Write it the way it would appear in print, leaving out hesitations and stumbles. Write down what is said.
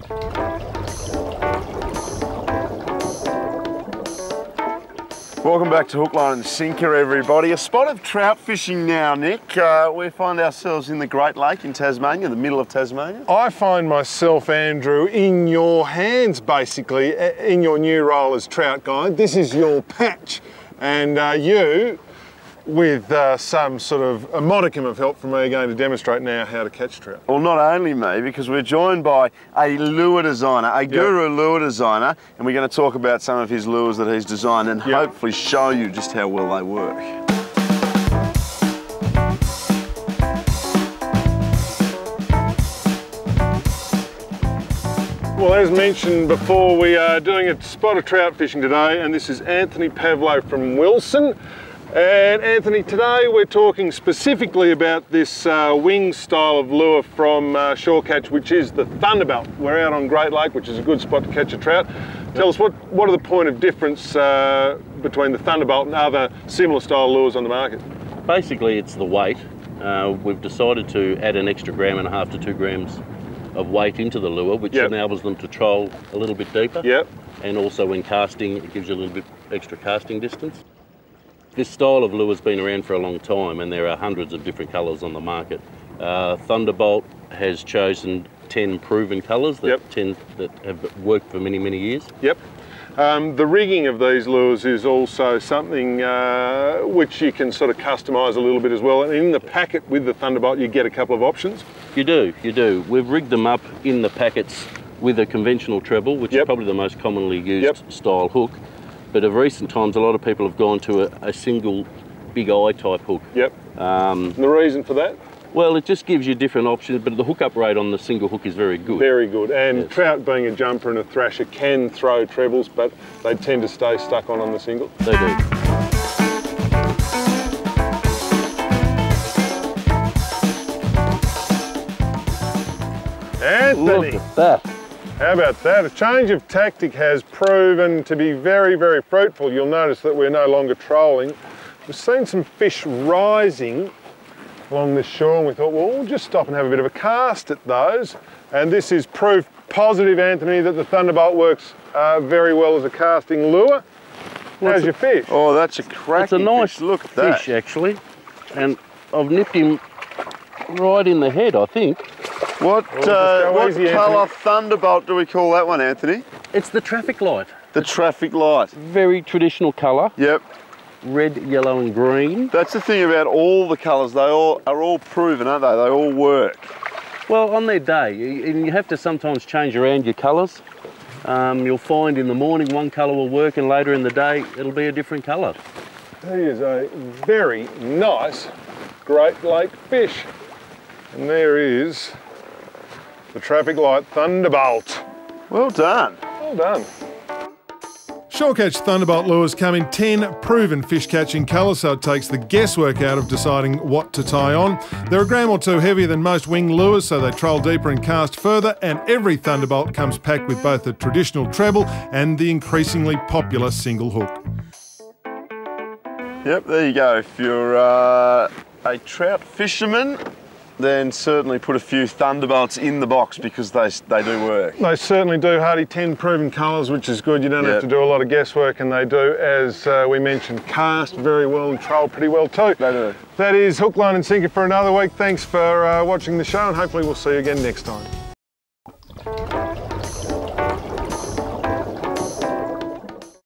Welcome back to Hook, Line and Sinker, everybody. A spot of trout fishing now, Nick. We find ourselves in the Great Lake in Tasmania, the middle of Tasmania. I find myself, Andrew, in your hands, basically, in your new role as trout guide. This is your patch, and you, with some sort of a modicum of help from me, are going to demonstrate now how to catch trout. Well, not only me, because we're joined by a lure designer, a guru lure designer, and we're going to talk about some of his lures that he's designed and hopefully show you just how well they work. Well, as mentioned before, we are doing a spot of trout fishing today, and this is Anthony Pavlo from Wilson. And Anthony, today we're talking specifically about this wing style of lure from Shore Catch, which is the Thunderbolt. We're out on Great Lake, which is a good spot to catch a trout. Tell us, what are the point of difference between the Thunderbolt and other similar style lures on the market? Basically, it's the weight. We've decided to add an extra 1.5 to 2 grams of weight into the lure, which enables them to troll a little bit deeper. And also when casting, it gives you a little bit extra casting distance. This style of lure has been around for a long time, and there are hundreds of different colours on the market. Thunderbolt has chosen 10 proven colours that have worked for many, many years. The rigging of these lures is also something which you can sort of customise a little bit as well. And in the packet with the Thunderbolt, you get a couple of options. You do. We've rigged them up in the packets with a conventional treble, which is probably the most commonly used style hook. But of recent times, a lot of people have gone to a single big eye type hook. The reason for that? Well, it just gives you different options, but the hookup rate on the single hook is very good. Very good. And trout, being a jumper and a thrasher, can throw trebles, but they tend to stay stuck on the single. They do. Anthony! Look at that. How about that? A change of tactic has proven to be very, very fruitful. You'll notice that we're no longer trolling. We've seen some fish rising along the shore, and we thought, well, we'll just stop and have a bit of a cast at those. And this is proof positive, Anthony, that the Thunderbolt works very well as a casting lure. How's your fish? Oh, that's a cracking It's a nice fish. Look at that. fish, actually. And I've nipped him right in the head, I think. What colour Thunderbolt do we call that one, Anthony? It's the traffic light. The traffic light. Very traditional colour. Red, yellow and green. That's the thing about all the colours, they are all proven, aren't they? They all work. Well, on their day, and you have to sometimes change around your colours. You'll find in the morning one colour will work, and later in the day it'll be a different colour. He is a very nice Great Lake fish. And there is the traffic light Thunderbolt. Well done. Well done. Shore Catch Thunderbolt lures come in 10 proven fish catching colours, so it takes the guesswork out of deciding what to tie on. They're a gram or two heavier than most wing lures, so they troll deeper and cast further, and every Thunderbolt comes packed with both the traditional treble and the increasingly popular single hook. There you go. If you're a trout fisherman, then certainly put a few Thunderbolts in the box, because they do work. They certainly do, Hardy. 10 proven colours, which is good. You don't have to do a lot of guesswork, and they do, as we mentioned, cast very well and troll pretty well too. They do. That is Hook, Line and Sinker for another week. Thanks for watching the show, and hopefully we'll see you again next time.